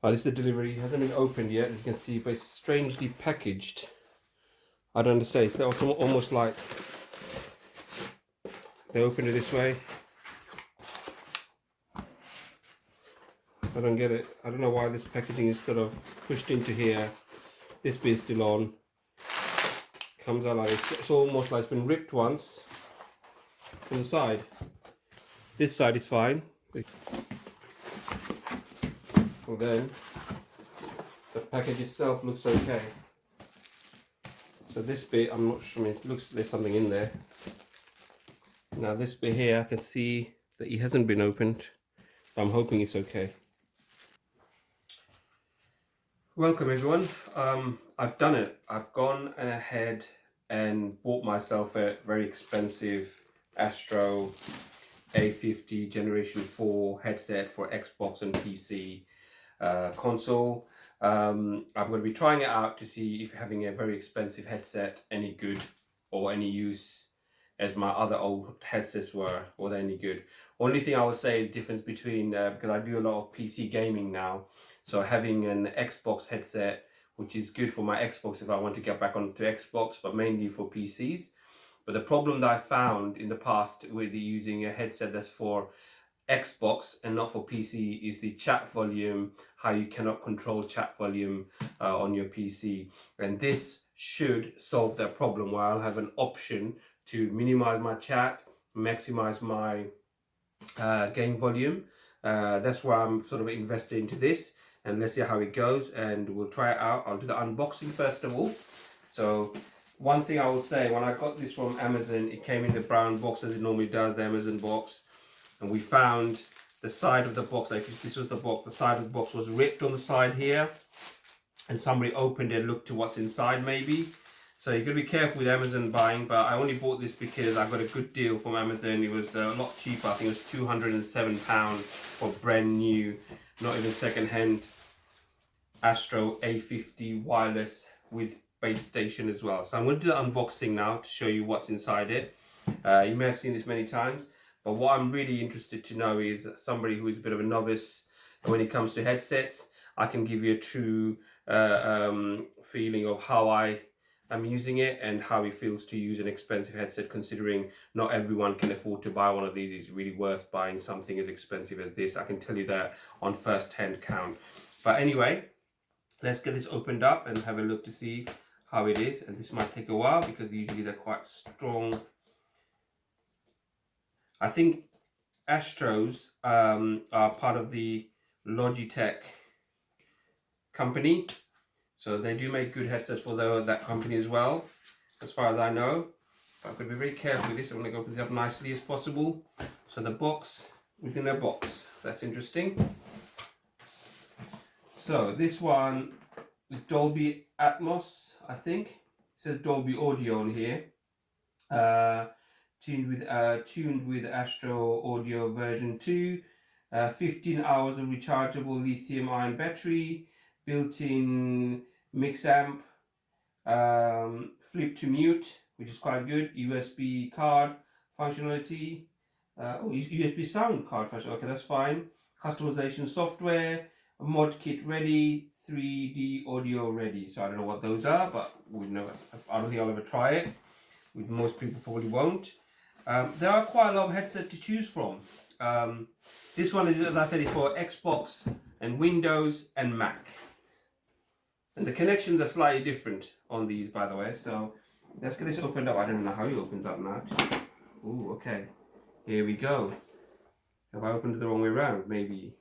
Oh, this is the delivery. It hasn't been opened yet, as you can see, but it's strangely packaged. I don't understand. It's almost like they opened it this way. I don't get it. I don't know why this packaging is sort of pushed into here. This bit's still on. Comes out like this. It's almost like it's been ripped once from the side. This side is fine. And then the package itself looks okay. So this bit, I'm not sure, I mean, it looks there's something in there. Now this bit here, I can see that it hasn't been opened. But I'm hoping it's okay. Welcome everyone. I've done it. I've gone ahead and bought myself a very expensive Astro A50 Generation 4 headset for Xbox and PC console. I'm going to be trying it out to see if having a very expensive headset any good or any use as my other old headsets were they any good. Only thing I would say is difference between because I do a lot of PC gaming now, so having an Xbox headset, which is good for my Xbox if I want to get back onto Xbox, but mainly for PCs. But the problem that I found in the past with using a headset that's for Xbox and not for PC is the chat volume, how you cannot control chat volume on your PC. And this should solve that problem, where I'll have an option to minimize my chat, maximize my game volume. That's why I'm sort of invested into this, and let's see how it goes, and we'll try it out. I'll do the unboxing first of all. So one thing I will say, when I got this from Amazon, it came in the brown box as it normally does, the Amazon box, and we found the side of the box, like if this was the box, the side of the box was ripped on the side here, and somebody opened it and looked to what's inside maybe. So you've got to be careful with Amazon buying, but I only bought this because I got a good deal from Amazon. It was a lot cheaper. I think it was £207 for brand new, not even second hand, Astro A50 wireless with base station as well. So I'm going to do the unboxing now to show you what's inside it. You may have seen this many times, but what I'm really interested to know is somebody who is a bit of a novice when it comes to headsets. I can give you a true feeling of how I'm using it and how it feels to use an expensive headset, considering not everyone can afford to buy one of these. It's really worth buying something as expensive as this. I can tell you that on first hand count. But anyway, let's get this opened up and have a look to see how it is. And this might take a while because usually they're quite strong. I think Astros are part of the Logitech company. So they do make good headsets for that company as well, as far as I know. But I've got to be very careful with this. I'm going to open it up nicely as possible. So the box within a box. That's interesting. So this one is Dolby Atmos, I think. It says Dolby Audio on here. Tuned with Astro Audio version 2. 15 hours of rechargeable lithium-ion battery. Built-in mix amp, flip to mute, which is quite good, USB card functionality, USB sound card functionality, okay, that's fine, customization software, mod kit ready, 3D audio ready. So I don't know what those are, but I don't think I'll ever try it. Most people probably won't. There are quite a lot of headsets to choose from. This one is, as I said, is for Xbox and Windows and Mac. And the connections are slightly different on these, by the way. So let's get this opened up. I don't know how it opens up now. Ooh, okay. Here we go. Have I opened it the wrong way around? Maybe.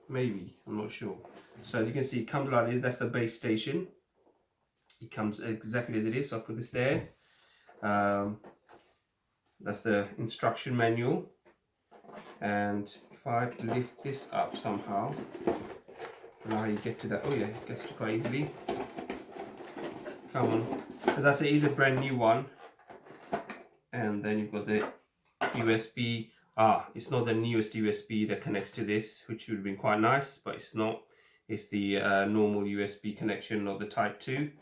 I'm not sure. So as you can see, it comes like this. That's the base station. It comes exactly as it is. So I'll put this there. That's the instruction manual. And if I lift this up somehow, I don't know how you get to that. Oh yeah, it gets to quite easily. Come on, as I say, it's a brand new one. And then you've got the USB. It's not the newest USB that connects to this, which would have been quite nice, but it's not. It's the normal USB connection, not the Type 2.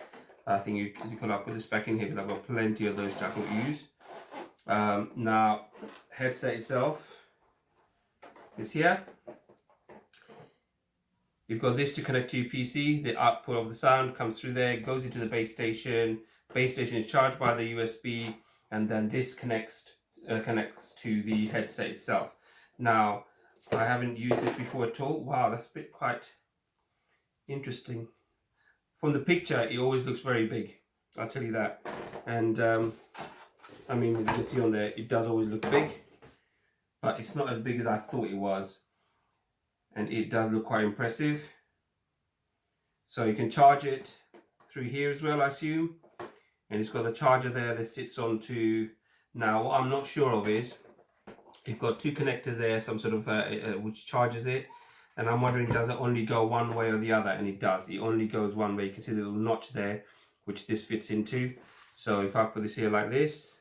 I think you can put this back in here because I've got plenty of those that I can use. Now, headset itself is here. You've got this to connect to your PC. The output of the sound comes through there, goes into the base station. Base station is charged by the USB, and then this connects to the headset itself. Now, I haven't used this before at all. Wow, that's a bit quite interesting. From the picture, it always looks very big. I'll tell you that. And I mean, you can see on there, it does always look big, but it's not as big as I thought it was. And it does look quite impressive. So you can charge it through here as well, I assume. And it's got the charger there that sits onto. Now, what I'm not sure of is, you've got two connectors there, some sort of which charges it. And I'm wondering, does it only go one way or the other? And it does. It only goes one way. You can see the little notch there, which this fits into. So if I put this here like this,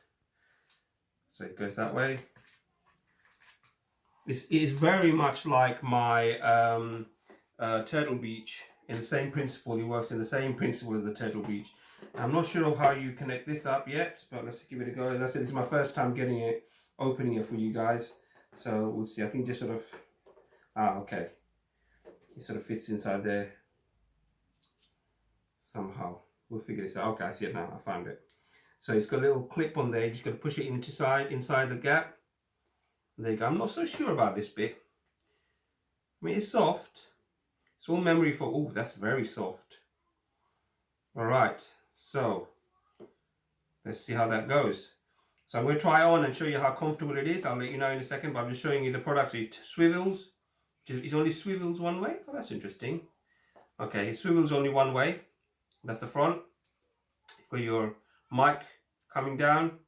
so it goes that way. This is very much like my Turtle Beach, in the same principle. It works in the same principle as the Turtle Beach. I'm not sure of how you connect this up yet, but let's give it a go. As I said, this is my first time getting it, opening it for you guys. So we'll see. I think just sort of, okay. It sort of fits inside there somehow. We'll figure this out. Okay, I see it now. I found it. So it's got a little clip on there. You just got to push it inside the gap. There you go. I'm not so sure about this bit. I mean, it's soft. It's all memory foam. Oh, that's very soft. All right. So let's see how that goes. So I'm going to try on and show you how comfortable it is. I'll let you know in a second, but I'm just showing you the product. So it swivels. It only swivels one way. Oh, that's interesting. Okay, it swivels only one way. That's the front. You've got your mic coming down.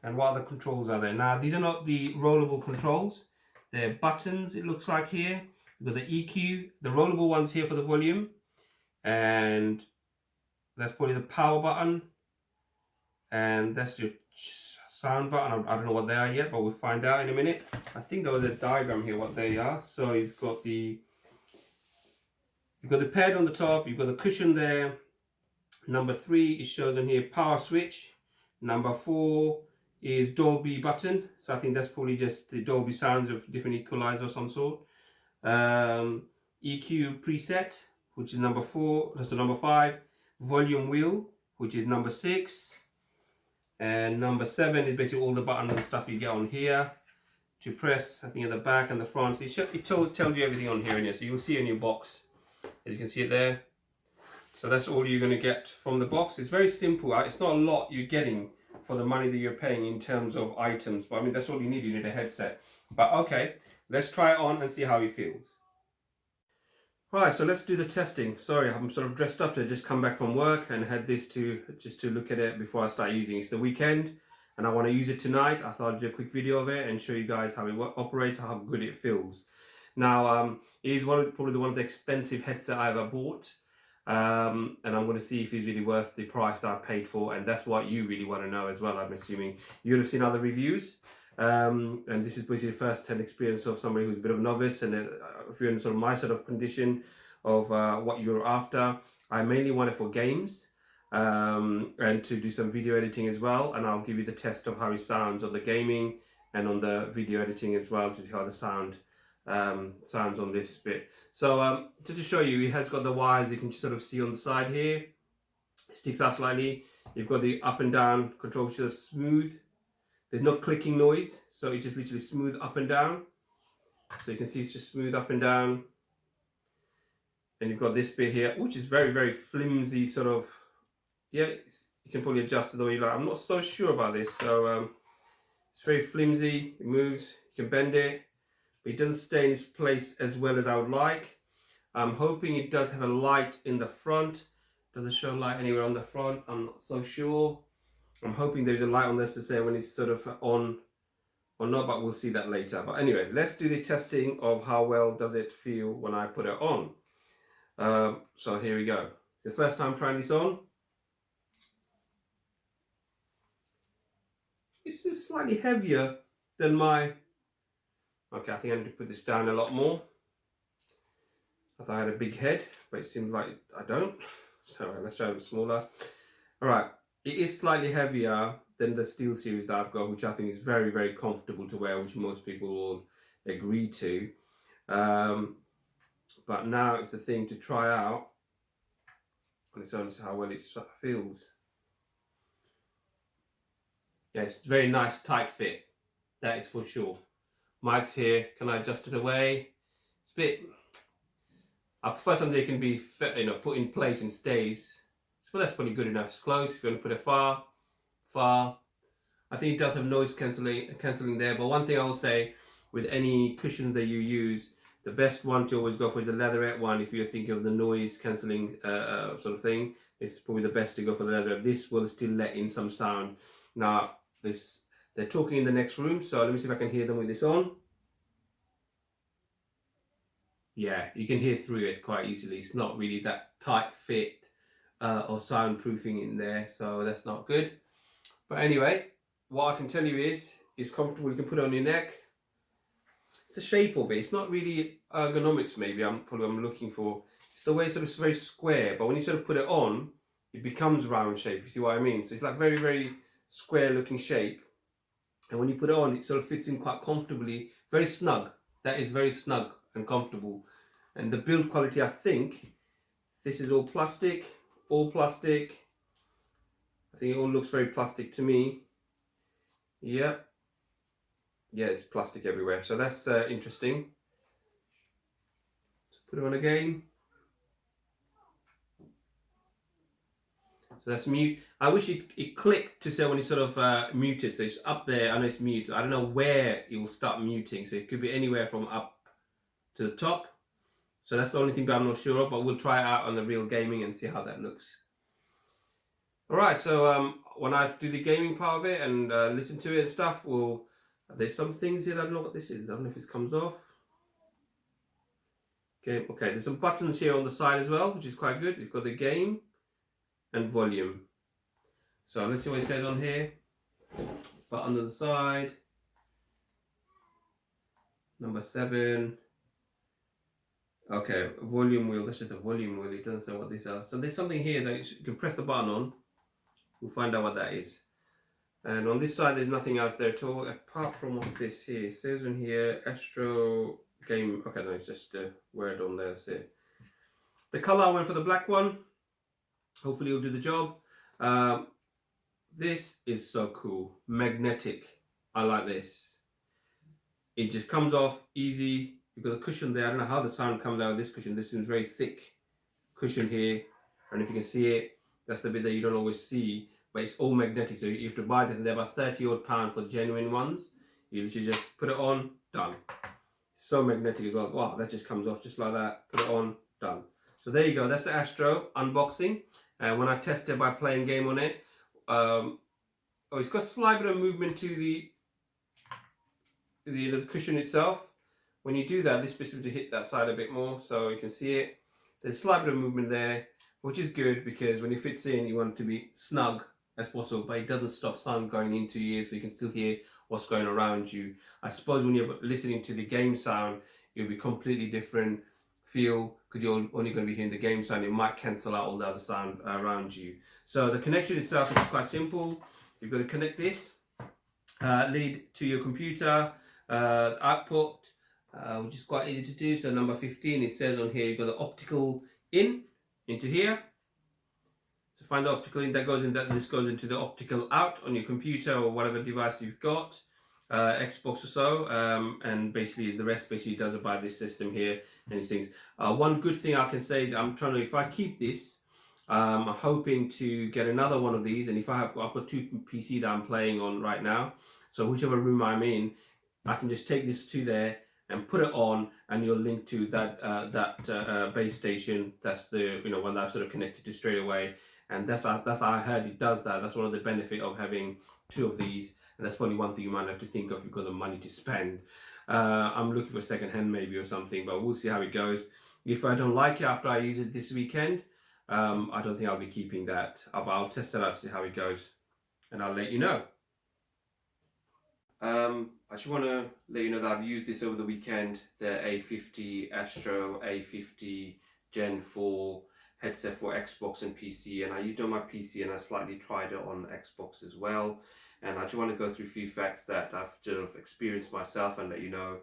And what other controls are there? Now, these are not the rollable controls. They're buttons, it looks like here. You've got the EQ, the rollable ones here for the volume. And that's probably the power button. And that's your sound button. I don't know what they are yet, but we'll find out in a minute. I think there was a diagram here what they are. So you've got the pad on the top, you've got the cushion there. Number 3 is shown on here, power switch. Number 4 is Dolby button. So I think that's probably just the Dolby sounds of different equalizer of some sort. EQ preset, which is number 4. That's the number 5. Volume wheel, which is number 6. And number 7 is basically all the buttons and stuff you get on here to press. I think at the back and the front. It tells you everything on here, so you'll see in your box. As you can see it there. So that's all you're going to get from the box. It's very simple. It's not a lot you're getting for the money that you're paying in terms of items. But I mean, that's all you need. You need a headset. But okay, let's try it on and see how it feels. Right, so let's do the testing. Sorry, I'm sort of dressed up to just come back from work and had this just to look at it before I start using it. It's the weekend and I want to use it tonight. I thought I'd do a quick video of it and show you guys how it operates, how good it feels. Now, it is probably one of the expensive headsets I ever bought. And I'm going to see if it's really worth the price that I paid for, and that's what you really want to know as well. I'm assuming you'd have seen other reviews, and this is basically the first-hand experience of somebody who's a bit of a novice, and if you're in sort of my sort of condition of what you're after. I mainly want it for games and to do some video editing as well, and I'll give you the test of how it sounds on the gaming and on the video editing as well to see how the sounds on this bit. So just to show you, it has got the wires you can sort of see on the side here. It sticks out slightly. You've got the up and down control, which is smooth. There's no clicking noise, so it just literally smooth up and down. So you can see it's just smooth up and down. And you've got this bit here, which is very, very flimsy sort of, yeah, you can probably adjust it the way you like. I'm not so sure about this. So it's very flimsy, it moves, you can bend it. It doesn't stay in its place as well as I would like. I'm hoping it does have a light in the front. Does it show light anywhere on the front? I'm not so sure. I'm hoping there's a light on this to say when it's sort of on or not, but we'll see that later. But anyway, let's do the testing of how well does it feel when I put it on. So here we go. The first time trying this on. It's just slightly heavier than my... Okay, I think I need to put this down a lot more. I thought I had a big head, but it seems like I don't. So let's try it smaller. All right, it is slightly heavier than the Steel series that I've got, which I think is very, very comfortable to wear, which most people will agree to. but now it's the thing to try out on its own, how well it feels. Yeah, it's very nice tight fit, that is for sure. Mic's here, can I adjust it away? It's a bit, I prefer something that can be put in place and stays. So that's probably good enough. It's close. If you want to put it far, I think it does have noise cancelling there, but one thing I'll say, with any cushion that you use, the best one to always go for is the leatherette one. If you're thinking of the noise cancelling sort of thing, it's probably the best to go for the leatherette. This will still let in some sound. Now, they're talking in the next room, so let me see if I can hear them with this on. Yeah, you can hear through it quite easily. It's not really that tight fit or soundproofing in there, so that's not good. But anyway, what I can tell you is it's comfortable. You can put it on your neck. It's the shape of it. It's not really ergonomics. Maybe I'm looking for. It's the way it's very square, but when you sort of put it on, it becomes round shape. You see what I mean? So it's like very, very square looking shape, and when you put it on, it sort of fits in quite comfortably. Very snug. That is very snug and comfortable. And the build quality, I think this is all plastic. I think it all looks very plastic to me. Yeah, it's plastic everywhere, so that's interesting. Let's put it on again. So that's mute. I wish it clicked to say when it's sort of muted, so it's up there. I know it's mute. I don't know where it will start muting, so it could be anywhere from up to the top. So that's the only thing that I'm not sure of, but we'll try it out on the real gaming and see how that looks. Alright, so when I do the gaming part of it and listen to it and stuff, there's some things here that I don't know what this is. I don't know if it comes off. Okay, there's some buttons here on the side as well, which is quite good. You've got the game and volume. So let's see what it says on here. Button on the side. Number 7. Okay, volume wheel. That's just a volume wheel. It doesn't say what these are. So there's something here that you can press the button on. We'll find out what that is. And on this side, there's nothing else there at all, apart from what's this here. It says on here, Astro game. Okay, no, it's just a word on there. That's it. The color, I went for the black one. Hopefully it'll do the job. This is so cool. Magnetic. I like this. It just comes off easy. You've got a cushion there. I don't know how the sound comes out of this cushion. This is very thick cushion here. And if you can see it, that's the bit that you don't always see. But it's all magnetic. So you have to buy this. They're about £30 for the genuine ones. You literally just put it on, done. It's so magnetic as well. Wow, that just comes off just like that. Put it on, done. So there you go. That's the Astro unboxing. And when I tested by playing game on it, it's got a slight bit of movement to the cushion itself. When you do that, this bit seems to hit that side a bit more, so you can see it. There's a slight bit of movement there, which is good because when it fits in, you want it to be snug as possible, but it doesn't stop sound going into your ears, so you can still hear what's going around you. I suppose when you're listening to the game sound, it'll be completely different feel because you're only going to be hearing the game sound. It might cancel out all the other sound around you. So the connection itself is quite simple. You've got to connect this lead to your computer, output, which is quite easy to do. So number 15, it says on here, you've got the optical in into here. So find the optical in, that goes in, this goes into the optical out on your computer or whatever device you've got, Xbox or so, and basically the rest basically does it by this system here and these things. One good thing I can say, I'm trying to, if I keep this, I'm hoping to get another one of these, and if I've got 2 PC that I'm playing on right now, so whichever room I'm in, I can just take this to there and put it on, and you'll link to that base station. That's the one that I've sort of connected to straight away, and that's how I heard it does that. That's one of the benefit of having 2 of these, and that's probably one thing you might have to think of if you've got the money to spend. I'm looking for second hand maybe or something, but we'll see how it goes. If I don't like it after I use it this weekend, I don't think I'll be keeping that, but I'll test it out, see how it goes, and I'll let you know. I just want to let you know that I've used this over the weekend, the A50, Astro A50 Gen 4 headset for Xbox and PC, and I used it on my PC and I slightly tried it on Xbox as well. And I just want to go through a few facts that I've sort of experienced myself and let you know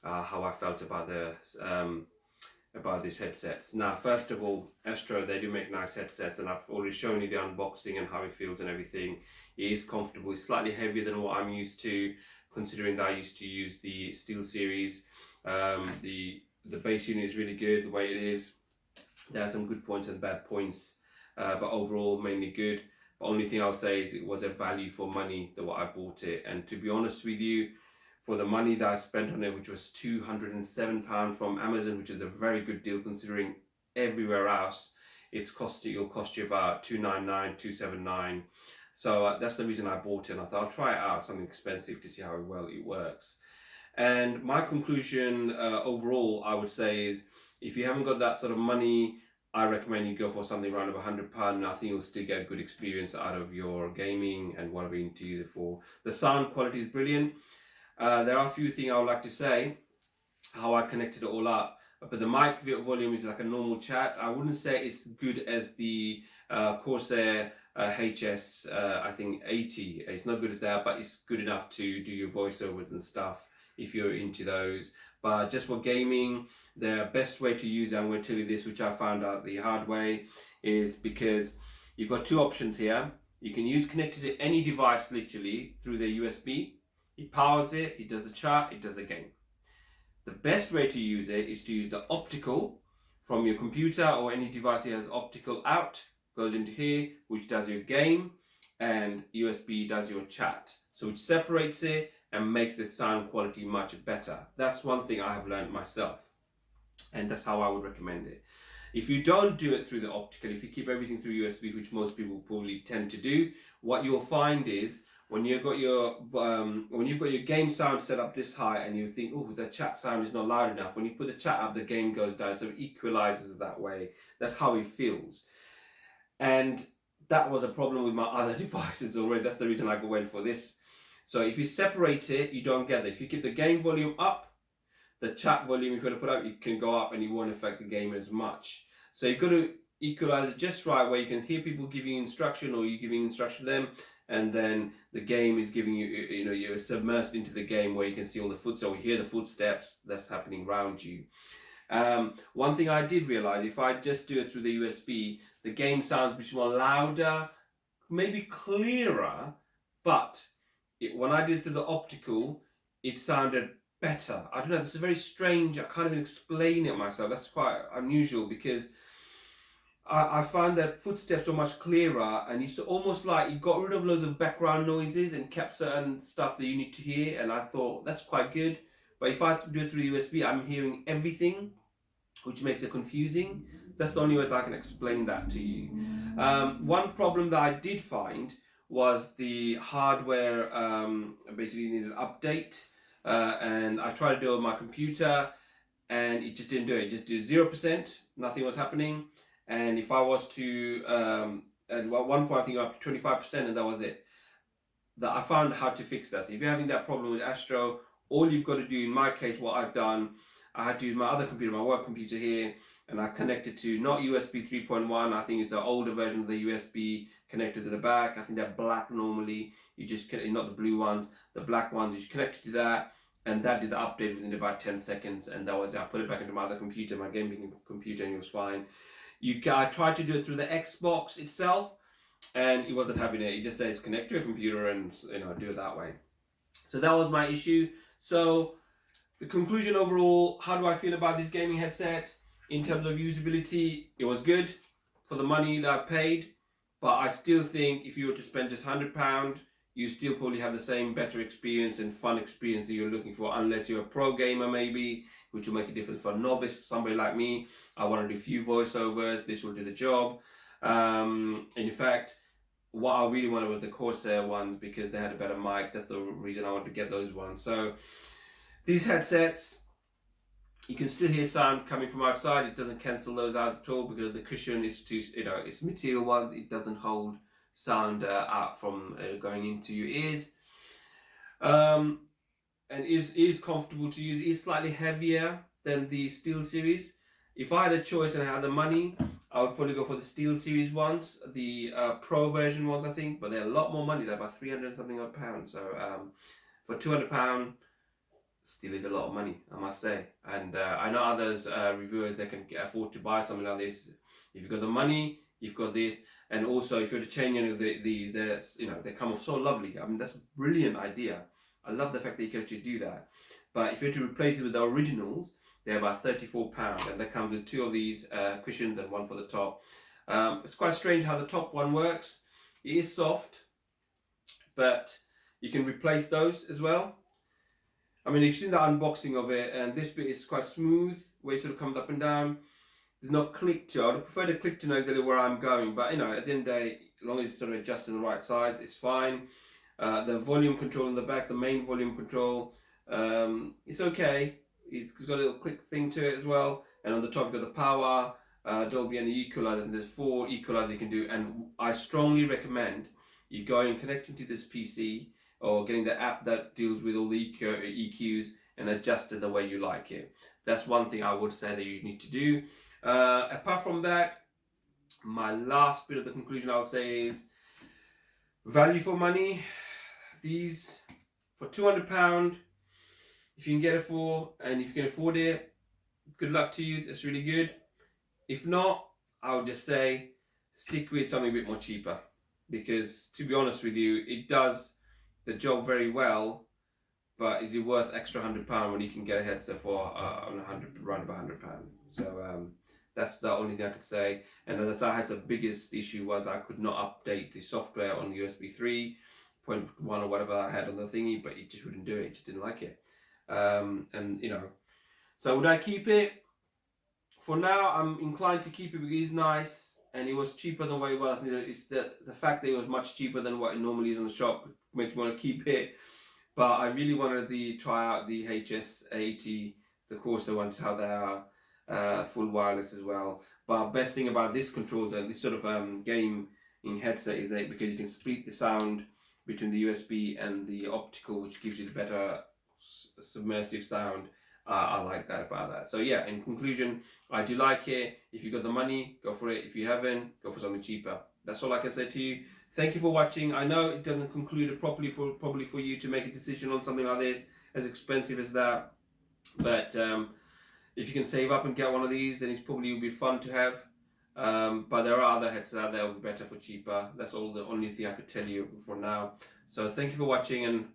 how I felt about the about these headsets. Now, first of all, Astro, they do make nice headsets, and I've already shown you the unboxing and how it feels and everything. It is comfortable. It's slightly heavier than what I'm used to, considering that I used to use the Steel series. The bass unit is really good the way it is. There are some good points and bad points, but overall mainly good. The only thing I'll say is it was a value for money that what I bought it, and to be honest with you, for the money that I spent on it, which was £207 from Amazon, which is a very good deal considering everywhere else it'll cost you about £299, £279. So that's the reason I bought it, and I thought I'll try it out, something expensive, to see how well it works. And my conclusion overall, I would say, is if you haven't got that sort of money, I recommend you go for something around £100. I think you'll still get a good experience out of your gaming and whatever you need to use it for. The sound quality is brilliant. There are a few things I would like to say, how I connected it all up. But the mic volume is like a normal chat. I wouldn't say it's good as the Corsair HS, I think 80. It's not good as that, but it's good enough to do your voiceovers and stuff if you're into those. But just for gaming, the best way to use it, I'm going to tell you this, which I found out the hard way, is because you've got two options here. You can connect it to any device literally through the USB. It powers it, it does the chat, it does the game. The best way to use it is to use the optical from your computer or any device that has optical out, goes into here, which does your game, and USB does your chat. So it separates it and makes the sound quality much better. That's one thing I have learned myself, and that's how I would recommend it. If you don't do it through the optical, if you keep everything through USB, which most people probably tend to do, what you'll find is when you've got your game sound set up this high and you think, oh, the chat sound is not loud enough, when you put the chat up, the game goes down, so it equalizes that way. That's how it feels. And that was a problem with my other devices already. That's the reason I went for this. So if you separate it, you don't get that. If you keep the game volume up, the chat volume, if you're going to put up, it can go up and it won't affect the game as much. So you've got to equalize it just right, where you can hear people giving instruction or you giving instruction to them, and then the game is giving you, you're submersed into the game where you can see all the footsteps, or you hear the footsteps that's happening around you. One thing I did realize, if I just do it through the USB, the game sounds much more louder, maybe clearer, but when I did it through the optical, it sounded better. I don't know, it's very strange. I can't even explain it myself. That's quite unusual, because I found that footsteps were much clearer, and it's almost like you got rid of loads of background noises and kept certain stuff that you need to hear, and I thought that's quite good. But if I do it through USB, I'm hearing everything, which makes it confusing. That's the only way that I can explain that to you. One problem that I did find was the hardware basically needed an update, and I tried to do it on my computer and it just didn't do it. It just did 0%, nothing was happening. And if I was to, at one point I think up to 25%, and that was it. That I found how to fix that. So if you're having that problem with Astro, all you've got to do, in my case, what I've done, I had to use my other computer, my work computer here, and I connected to not USB 3.1, I think it's the older version of the USB connectors at the back. I think they're black normally. You just connect, not the blue ones, the black ones, you just connected to that, and that did the update within about 10 seconds, and that was it. I put it back into my other computer, my gaming computer, and it was fine. I tried to do it through the Xbox itself, and it wasn't having it. It just says connect to your computer and do it that way. So that was my issue. So the conclusion overall, how do I feel about this gaming headset? In terms of usability, it was good for the money that I paid, but I still think if you were to spend just £100, you still probably have the same better experience and fun experience that you're looking for, unless you're a pro gamer maybe, which will make a difference. For a novice, somebody like me, I want to do a few voiceovers, this will do the job. And in fact, what I really wanted was the Corsair ones, because they had a better mic. That's the reason I wanted to get those ones. So these headsets, you can still hear sound coming from outside. It doesn't cancel those out at all, because the cushion is too, it's material ones. It doesn't hold sound out from going into your ears. And is comfortable to use. It is slightly heavier than the Steel series. If I had a choice and I had the money, I would probably go for the Steel series ones, the Pro version ones, I think, but they're a lot more money. They're about 300 something odd pounds. So for £200, still is a lot of money, I must say. And I know others reviewers that can afford to buy something like this. If you've got the money, you've got this. And also, if you're to change any of these, they come off so lovely. I mean, that's a brilliant idea. I love the fact that you can actually do that. But if you're to replace it with the originals, they're about £34, and that comes with 2 of these cushions and 1 for the top. It's quite strange how the top one works. It is soft, but you can replace those as well. I mean, you've seen the unboxing of it, and this bit is quite smooth, where it sort of comes up and down. There's no click to it. I would prefer the click to know exactly where I'm going, but you know, at the end of the day, as long as it's sort of adjusted the right size, it's fine. The volume control in the back, the main volume control, it's okay. It's got a little click thing to it as well, and on the top you've got the power, Dolby and the equalizer, and there's 4 equalizers you can do, and I strongly recommend you going and connecting to this PC, or getting the app that deals with all the EQs and adjust it the way you like it. That's one thing I would say that you need to do. Apart from that, my last bit of the conclusion I would say is value for money. These for £200, if you can get it for, and if you can afford it, good luck to you. That's really good. If not, I would just say stick with something a bit more cheaper, because to be honest with you, it does the job very well, but is it worth extra £100 when you can get a headset for around about £100? So that's the only thing I could say. And as I had the biggest issue was I could not update the software on USB 3.1 or whatever I had on the thingy, but it just wouldn't do it. It just didn't like it. And you know, so would I keep it? For now, I'm inclined to keep it because it's nice and it was cheaper than what it was. I think that it's the fact that it was much cheaper than what it normally is in the shop makes me want to keep it. But I really wanted to try out the Astrs A50, the Corsa ones, how they are full wireless as well. But best thing about this controller, this sort of gaming headset, is that because you can split the sound between the USB and the optical, which gives you the better submersive sound. I like that about that. So yeah, in conclusion, I do like it. If you got the money, go for it. If you haven't, go for something cheaper. That's all I can say to you. Thank you for watching. I know it doesn't conclude it properly probably for you to make a decision on something like this, as expensive as that. But if you can save up and get one of these, then it's probably will be fun to have. But there are other headsets out there that will be better for cheaper. That's all the only thing I could tell you for now. So thank you for watching, and